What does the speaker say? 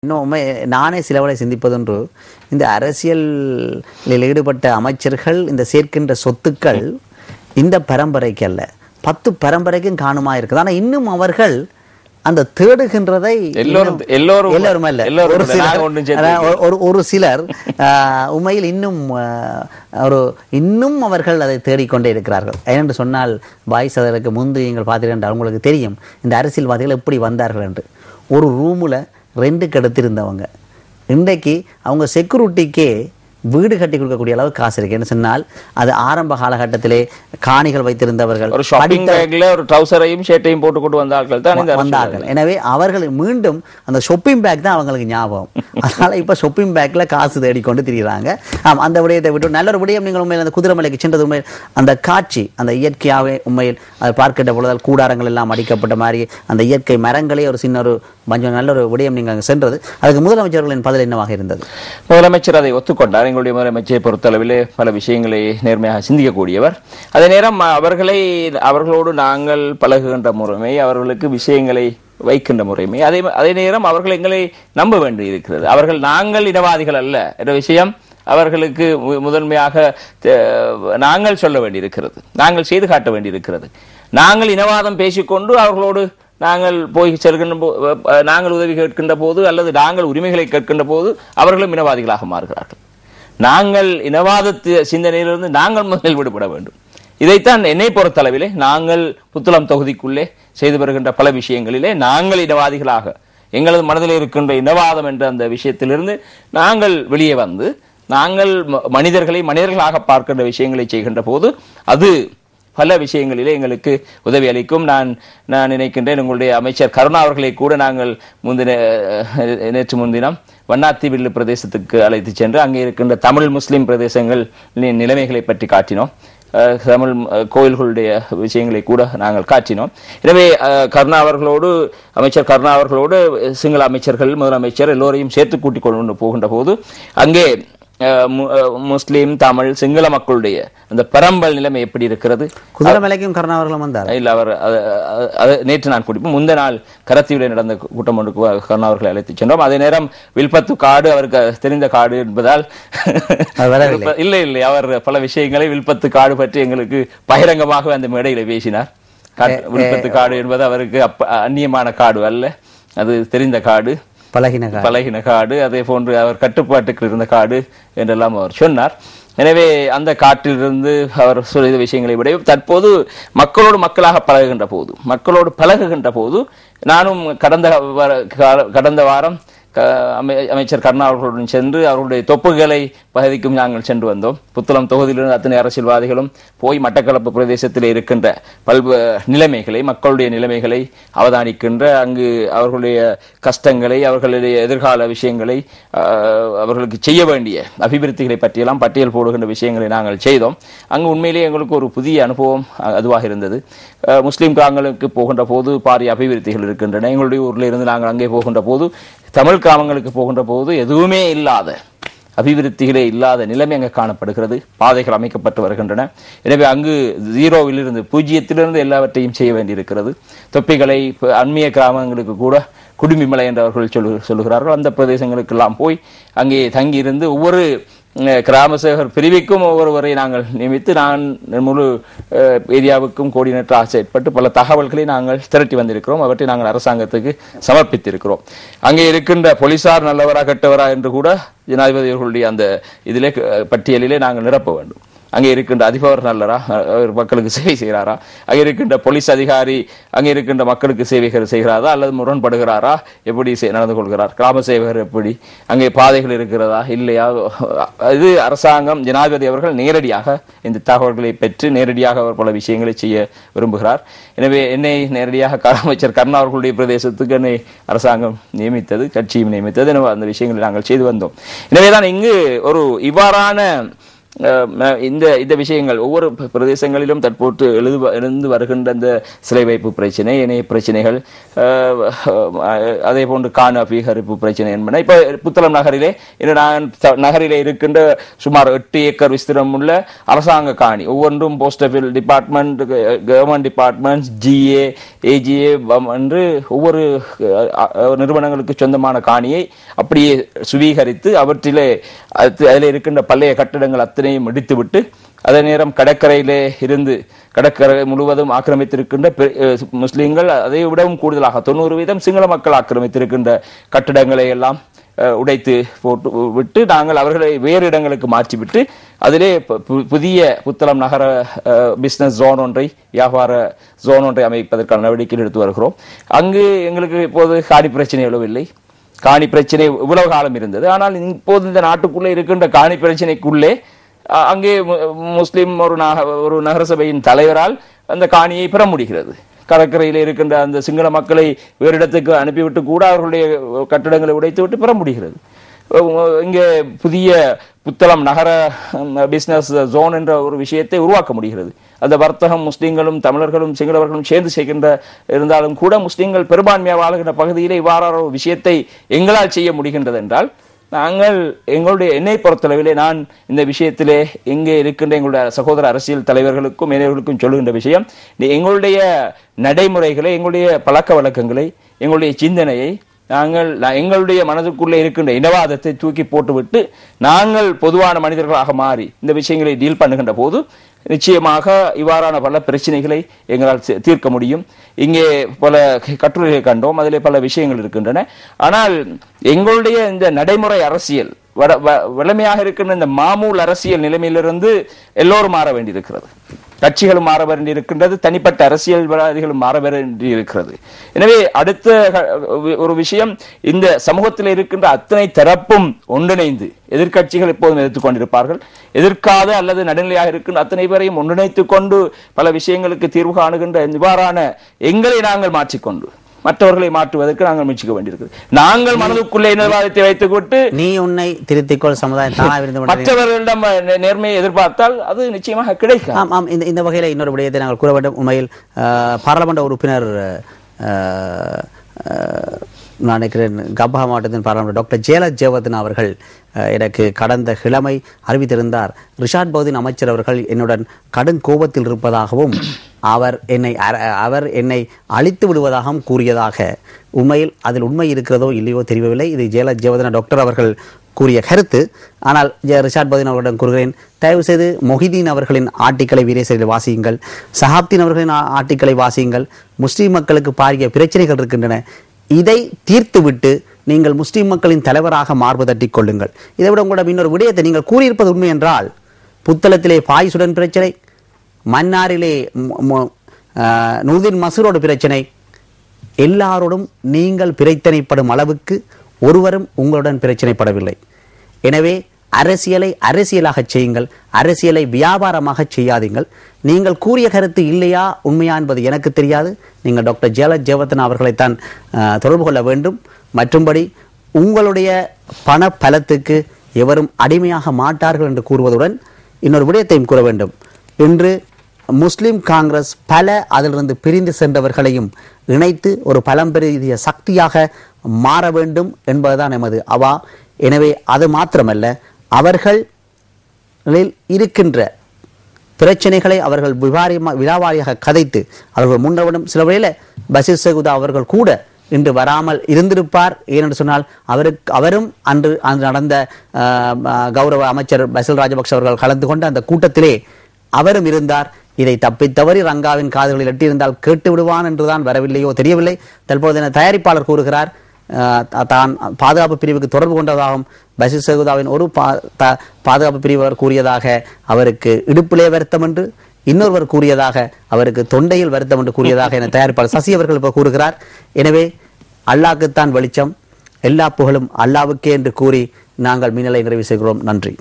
இன்னும் நானே சிலவளை சிந்திப்பதொன்று, இந்த அரசியலில் ஈடுபட்ட அமைச்சர்கள் இந்த சேர்க்கின்ற சொத்துக்கள் இந்த பரம்பரைக்கு அல்ல, 10 பரம்பரைக்கும் காணுமா இருக்குது. ஆனால் இன்னும் அவர்கள் அந்த தேடுகின்றதை எல்லோரும் அல்ல, ஒரு சிலர் உண்மையில் இன்னும் அவர்கள் அதை தேடிக்கொண்டே இருக்கிறார்கள். ஏனென்று சொன்னால் பாய்ஸ் அதற்கு முன்பு நீங்கள் பார்த்தீர்கள் அவங்களுக்கு தெரியும் இந்த அரசியல்வாதிகள் எப்படி வந்தார்கள் என்று. ஒரு ரூமில் ரெண்டுக்கு எடுத்திருந்தவங்க இன்றைக்கு அவங்க செக்யூரிட்டிக்கே வீடு கட்டி கொடுக்கக்கூடிய அளவு காசு இருக்கு. என்ன சொன்னால் அது ஆரம்ப காலகட்டத்திலே காணிகள் வைத்திருந்தவர்கள் ஒரு ஷாப்பிங் பேக்ல ஒரு ட்ரவுசரையும் ஷர்ட்டையும் போட்டு கொண்டு வந்தார்கள் தான் வந்தார்கள். எனவே அவர்கள் மீண்டும் அந்த ஷாப்பிங் பேக் தான் அவங்களுக்கு ஞாபகம். அதனால இப்ப ஷாப்பிங் பேக்ல காசு தேடிக்கொண்டு திரிகிறாங்க. அந்த விடயத்தை விட்டு நல்ல ஒரு விடயம், நீங்கள் உண்மையில் அந்த குதிரைமலைக்கு சென்றது உண்மையில் அந்த காட்சி, அந்த இயற்கையாகவே உண்மையில் அதை பார்க்கின்ற பொழுதால் கூடாரங்கள் எல்லாம் அடிக்கப்பட்ட மாதிரி அந்த இயற்கை மரங்களே ஒரு சின்ன ஒரு கொஞ்சம் நல்ல ஒரு விடயம் நீங்கள் அங்கே சென்றது. அதுக்கு முதலமைச்சர்களின் பதில் என்னவாக இருந்தது? முதலமைச்சர் அதை ஒத்துக்கொண்டார். எங்களுடைய முதலமைச்சரை பொறுத்தளவிலே பல விஷயங்களை நேர்மையாக சிந்திக்கக்கூடியவர். அதே நேரம் அவர்களோடு நாங்கள் பழகுகின்ற முறைமை, அவர்களுக்கு விஷயங்களை வைக்கின்ற முறைமை, அதே நேரம் அவர்கள் எங்களை நம்ப வேண்டி இருக்கிறது. நாங்கள் இனவாதிகள் அல்ல என்ற விஷயம் அவர்களுக்கு முதன்மையாக நாங்கள் சொல்ல வேண்டியிருக்கிறது, நாங்கள் செய்து காட்ட வேண்டியிருக்கிறது. நாங்கள் இனவாதம் பேசிக்கொண்டு அவர்களோடு நாங்கள் போய் செல்கின்ற நாங்கள் உதவி கேட்கின்ற போது அல்லது நாங்கள் உரிமைகளை கேட்கின்ற போது அவர்களும் இனவாதிகளாக மாறுகிறார்கள். நாங்கள் இனவாத சிந்தனையிலிருந்து நாங்கள் முதலில் விடுபட வேண்டும். இதைத்தான் என்னை பொறுத்தளவிலே நாங்கள் புத்தளம் தொகுதிக்குள்ளே செய்து வருகின்ற பல விஷயங்களிலே நாங்கள் இனவாதிகளாக, எங்களது மனதில் இருக்கின்ற இனவாதம் என்ற அந்த விஷயத்திலிருந்து நாங்கள் வெளியே வந்து நாங்கள் மனிதர்களாக பார்க்கின்ற விஷயங்களை செய்கின்ற போது அது பல விஷயங்களிலே எங்களுக்கு உதவி அளிக்கும். நான் நினைக்கின்றேன், உங்களுடைய அமைச்சர் கருணா அவர்களை கூட நாங்கள் நேற்று முன்தினம் வண்ணாத்திவில்லு பிரதேசத்துக்கு அழைத்து சென்று அங்கே இருக்கின்ற தமிழ் முஸ்லிம் பிரதேசங்கள் நிலைமைகளை பற்றி காட்டினோம். தமிழ் கோயில்களுடைய விஷயங்களை கூட நாங்கள் காட்டினோம். எனவே அமைச்சர் கருணா அவர்களோடு சிங்கள அமைச்சர்கள், முதலமைச்சர் எல்லோரையும் சேர்த்து கூட்டிக் கொண்டு போகின்ற போது அங்கே முஸ்லிம், தமிழ், சிங்கள மக்களுடைய அந்த பரம்பல் நிலைமை எப்படி இருக்கிறது? குதிரைமலைக்கும் கருணா அவர்களும் வந்தார். இல்ல, அவர் நேற்று நான் குடிப்போம். முந்த நாள் கரத்தீவில் நடந்த கூட்டம் ஒன்றுக்கு கருணா அவர்களை அழைத்து சென்றோம். அதே நேரம் வில்பத்து காடு அவருக்கு தெரிந்த காடு என்பதால் இல்லை அவர் பல விஷயங்களை வில்பத்து காடு பற்றி எங்களுக்கு பகிரங்கமாக அந்த மேடையில பேசினார். வில்பத்து காடு என்பது அவருக்கு அந்நியமான காடு அல்ல, அது தெரிந்த காடு, பழகின காடு, அதே போன்று அவர் கட்டுப்பாட்டுக்கு இருந்த காடு என்றெல்லாம் அவர் சொன்னார். எனவே அந்த காட்டிலிருந்து அவர் சொல்லிய விஷயங்களை விட தற்போது மக்களாக பழகுகின்ற போது நானும் கடந்த வாரம் அமைச்சர் கருணா அவர்களுடன் சென்று அவர்களுடைய தொப்புகளை பகுதிக்கும் நாங்கள் சென்று வந்தோம். புத்தளம் தொகுதியிலிருந்து அத்தனை அரசியல்வாதிகளும் போய் மட்டக்களப்பு பிரதேசத்தில் இருக்கின்ற நிலைமைகளை, மக்களுடைய நிலைமைகளை அவதானிக்கின்ற, அங்கு அவர்களுடைய கஷ்டங்களை, அவர்களுடைய எதிர்கால விஷயங்களை, அவர்களுக்கு செய்ய வேண்டிய அபிவிருத்திகளை பற்றியெல்லாம் பட்டியல் போடுகின்ற விஷயங்களை நாங்கள் செய்தோம். அங்கு உண்மையிலேயே எங்களுக்கு ஒரு புதிய அனுபவம் அதுவாக இருந்தது. முஸ்லீம் கிராமங்களுக்கு போகின்ற போது பாரிய அபிவிருத்திகள் இருக்கின்றன. எங்களுடைய ஊரில் இருந்து நாங்கள் அங்கே போகின்ற போது, தமிழ் கிராமங்களுக்கு போகின்ற போது எதுவுமே இல்லாத, அபிவிருத்திகளே இல்லாத நிலைமை அங்கு காணப்படுகிறது. பாதைகள் அமைக்கப்பட்டு வருகின்றன. எனவே அங்கு பூஜ்ஜியத்திலிருந்து எல்லாவற்றையும் செய்ய வேண்டியிருக்கிறது. தொப்பிகளை அண்மைய கிராமங்களுக்கு கூட குடும்பிமலை என்று அவர்கள் சொல்லுகிறார்கள். அந்த பிரதேசங்களுக்கெல்லாம் போய் அங்கே தங்கியிருந்து ஒவ்வொரு கிராம சேவகர் பிரிவுக்கும் ஒவ்வொருவரை நாங்கள் நியமித்து நான் முழு ஏரியாவுக்கும் கோஆர்டினேட்டராக செயற்பட்டு பல தகவல்களை நாங்கள் திரட்டி வந்திருக்கிறோம். அவற்றை நாங்கள் அரசாங்கத்துக்கு சமர்ப்பித்திருக்கிறோம். அங்கே இருக்கின்ற போலீசார் நல்லவரா கெட்டவரா என்று கூட ஜனாதிபதி அவர்களுடைய அந்த இதிலே பட்டியலிலே நாங்கள் நிரப்ப வேண்டும். அங்கே இருக்கின்ற அதிபர் நல்லரா, மக்களுக்கு சேவை செய்கிறாரா, அங்கே இருக்கின்ற போலீஸ் அதிகாரி அங்கே இருக்கின்ற மக்களுக்கு சேவைகள் செய்கிறாரா அல்லது முரண்படுகிறாரா, எப்படி நடந்து கொள்கிறார், கிராம சேவகர் எப்படி, அங்கே பாதைகள் இருக்கிறதா இல்லையா, இது அரசாங்கம், ஜனாதிபதி அவர்கள் நேரடியாக இந்த தகவல்களை பெற்று நேரடியாக அவர் பல விஷயங்களை செய்ய விரும்புகிறார். எனவே என்னை நேரடியாக அமைச்சர் கருணா அவர்களுடைய பிரதேசத்துக்கு என்னை அரசாங்கம் நியமித்தது, கட்சியும் நியமித்தது. எனவே அந்த விஷயங்களை நாங்கள் செய்து வந்தோம். எனவேதான் இங்கு ஒரு இவ்வாறான இந்த விஷயங்கள் ஒவ்வொரு பிரதேசங்களிலும் தற்போது எழுந்து வருகின்ற அந்த சிலை வைப்பு பிரச்சனை, இணைய பிரச்சனைகள், அதே போன்று காண அபீகரிப்பு பிரச்சனை என்பன இப்ப புத்தளம் நகரிலே நகரிலே இருக்கின்ற சுமார் 8 ஏக்கர் விஸ்திரம் உள்ள அரசாங்க காணி, ஒவ்வொன்றும் post office department, government department, GA, AGA என்று ஒவ்வொரு நிறுவனங்களுக்கு சொந்தமான காணியை அப்படியே சுவீகரித்து அவற்றிலே அதில் இருக்கின்ற பழைய கட்டிடங்கள் அத்தனையும் இடித்துவிட்டு அதே நேரம் கடற்கரையிலே இருந்து கடற்கரை முழுவதும் ஆக்கிரமித்திருக்கின்ற முஸ்லிம்கள், அதை விடவும் கூடுதலாக 90% சிங்கள மக்கள் ஆக்கிரமித்திருக்கின்ற கட்டிடங்களை எல்லாம் உடைத்து போட்டு விட்டு நாங்கள் அவர்களை வேறு இடங்களுக்கு மாற்றிவிட்டு அதிலே புதிய புத்தளம் நகர பிசினஸ் ஜோன் ஒன்றை, வியாபார ஜோன் ஒன்றை அமைப்பதற்கான நடவடிக்கை எடுத்து வருகிறோம். அங்கு எங்களுக்கு இப்போது காணி பிரச்சனை எழவில்லை. காணி பிரச்சனை இவ்வளவு காலம் இருந்தது. ஆனால் இப்போது இந்த நாட்டுக்குள்ளே இருக்கின்ற காணி பிரச்சனைக்குள்ளே அங்கே முஸ்லிம் ஒரு நகரசபையின் தலைவரால் அந்த காணியை பெற முடிகிறது. கடற்கரையில் இருக்கின்ற அந்த சிங்கள மக்களை வேறு இடத்துக்கு அனுப்பிவிட்டு கூட அவர்களுடைய கட்டிடங்களை உடைத்துவிட்டு பெற முடிகிறது. இங்கே புதிய புத்தளம் நகர பிசினஸ் ஜோன் என்ற ஒரு விஷயத்தை உருவாக்க முடிகிறது. அந்த வர்த்தகம் முஸ்லிம்களும் தமிழர்களும் சிங்களவர்களும் சேர்ந்து செய்கின்ற இருந்தாலும் கூட முஸ்லிம்கள் பெரும்பான்மையாக வாழ்கின்ற பகுதியிலே இவ்வாறான ஒரு விஷயத்தை எங்களால் செய்ய முடிகின்றது என்றால் நாங்கள் என்னை பொறுத்தளவிலே நான் இந்த விஷயத்திலே எங்கே இருக்கின்ற எங்களுடைய சகோதர அரசியல் தலைவர்களுக்கும் இளைஞர்களுக்கும் சொல்லுகின்ற விஷயம், எங்களுடைய நடைமுறைகளை, எங்களுடைய பழக்க வழக்கங்களை, எங்களுடைய சிந்தனையை எங்களுடைய மனதுக்குள்ளே இருக்கின்ற இனவாதத்தை தூக்கி போட்டுவிட்டு நாங்கள் பொதுவான மனிதர்களாக மாறி இந்த விஷயங்களை டீல் பண்ணுகின்ற போது நிச்சயமாக இவ்வாறான பல பிரச்சனைகளை எங்களால் தீர்க்க முடியும். இங்கே பல கட்டுரைகளை கண்டோம், அதிலே பல விஷயங்கள் இருக்கின்றன. ஆனால் எங்களுடைய இந்த நடைமுறை அரசியல் வலிமையாக இருக்கின்ற இந்த மாமூல் அரசியல் நிலைமையிலிருந்து எல்லோரும் மாற வேண்டியிருக்கிறது. கட்சிகளும் மாற வேண்டியிருக்கின்றது, தனிப்பட்ட அரசியல்வாதிகளும் மாற வேண்டியிருக்கிறது. எனவே அடுத்த ஒரு விஷயம், இந்த சமூகத்தில் இருக்கின்ற அத்தனை தரப்பும் ஒன்றிணைந்து, எதிர்கட்சிகள் எப்போதும் எதிர்த்துக் கொண்டிருப்பார்கள், எதிர்க்காத அல்லது நடுநிலையாக இருக்கின்ற அத்தனை பேரையும் ஒன்றிணைத்துக் கொண்டு பல விஷயங்களுக்கு தீர்வு காணுகின்ற இவ்வாறான எங்களை நாங்கள் மாற்றிக்கொண்டு மற்றவர்களை மாற்றுவதற்கு நாங்கள் முயற்சிக்க வேண்டியிருக்கிறது. நாங்கள் மனதுக்குள்ளே இனவாதத்தை வைத்துக் கொண்டு நீ உன்னை திருத்திக்கொள் சமுதாயம் மற்றவர்களிடம் நேர்மையை எதிர்பார்த்தால் அது நிச்சயமாக கிடைக்கும். இந்த வகையில் இன்னொரு விடயத்தை நாங்கள் கூற வேண்டும். உண்மையில் பாராளுமன்ற உறுப்பினர் நான் நினைக்கிறேன் கபா மாவட்டத்தின் பாராளுமன்ற டாக்டர் ஜெயவர்தன் அவர்கள் எனக்கு கடந்த கிழமை அறிவித்திருந்தார், ரிஷாட் பௌதீன் அமைச்சர் அவர்கள் என்னுடன் கடும் கோபத்தில் இருப்பதாகவும் அவர் என்னை அழித்து விடுவதாகவும் கூறியதாக. உண்மையில் அதில் உண்மை இருக்கிறதோ இல்லையோ தெரியவில்லை. இது ஜெயவர்தன டாக்டர் அவர்கள் கூறிய கருத்து. ஆனால் ரிஷாட் பௌதீன் அவர்களிடம் கூறுகிறேன், தயவு செய்து மொஹிதீன் அவர்களின் ஆர்டிக்களை வீரேசரில் வாசியுங்கள், சஹாப்தீன் அவர்களின் ஆர்டிக்களை வாசியுங்கள். முஸ்லீம் மக்களுக்கு பாரிய பிரச்சனைகள் இருக்கின்றன, இதை தீர்த்துவிட்டு நீங்கள் முஸ்லிம் மக்களின் தலைவராக மார்பு தட்டிக் கொள்ளுங்கள். இதை விட உங்களிடம் இன்னொரு விடயத்தை நீங்கள் கூறியிருப்பது உண்மை என்றால், புத்தளத்திலே பாய்சுடன் பிரச்சனை, மன்னாரிலே நூர்தீன் மசூரோடு பிரச்சனை, எல்லாரோடும் நீங்கள் பிரச்சனைப்படும் அளவுக்கு ஒருவரும் உங்களுடன் பிரச்சனைப்படவில்லை. எனவே அரசியலை அரசியலாக செய்யுங்கள், அரசியலை வியாபாரமாக செய்யாதீங்கள். நீங்கள் கூறிய கருத்து இல்லையா உண்மையா என்பது எனக்கு தெரியாது. நீங்கள் டாக்டர் ஜெயவர்தன் அவர்களைத்தான் தொடர்பு கொள்ள வேண்டும். மற்றும்படி உங்களுடைய பண பலத்துக்கு எவரும் அடிமையாக மாட்டார்கள் என்று கூறுவதுடன் இன்னொரு விடயத்தையும் கூற வேண்டும். இன்று முஸ்லிம் காங்கிரஸ் பல அதிலிருந்து பிரிந்து சென்றவர்களையும் இணைத்து ஒரு பலம்பெரிய சக்தியாக மாற வேண்டும் என்பதுதான் எமது அவா. எனவே அது மாத்திரமல்ல, அவர்களில் இருக்கின்ற பிரச்சனைகளை அவர்கள் விலாவாரியாக கதைத்து அவர்கள் முன்னவனும் சில வேளையில் பஷீர் சகுதா அவர்கள் கூட இன்று வராமல் இருந்திருப்பார். ஏனென்று சொன்னால் அவரும் அன்று நடந்த கௌரவ அமைச்சர் பசில் ராஜபக்ஷ அவர்கள் கலந்து கொண்ட அந்த கூட்டத்திலே அவரும் இருந்தார். இதை தப்பித்தவறி ரங்காவின் காதுகளில் எட்டியிருந்தால் கேட்டு விடுவான் என்றுதான் வரவில்லையோ தெரியவில்லை. தற்போது தயாரிப்பாளர் கூறுகிறார், தான் பாதுகாப்பு பிரிவுக்கு தொடர்பு கொண்டதாகவும் பஷீர் சகுதாவின் ஒரு பாதுகாப்பு பிரிவர் கூறியதாக அவருக்கு இடுப்பிலே வருத்தம் என்று, இன்னொருவர் கூறியதாக அவருக்கு தொண்டையில் வருத்தம் என்று கூறியதாக என தயாரிப்பாளர் சசி அவர்கள் இப்போ கூறுகிறார். எனவே அல்லாஹ்க்குத்தான் வெளிச்சம், எல்லா புகழும் அல்லாவுக்கே என்று கூறி நாங்கள் மின்னலை நிறைவு செய்கிறோம். நன்றி.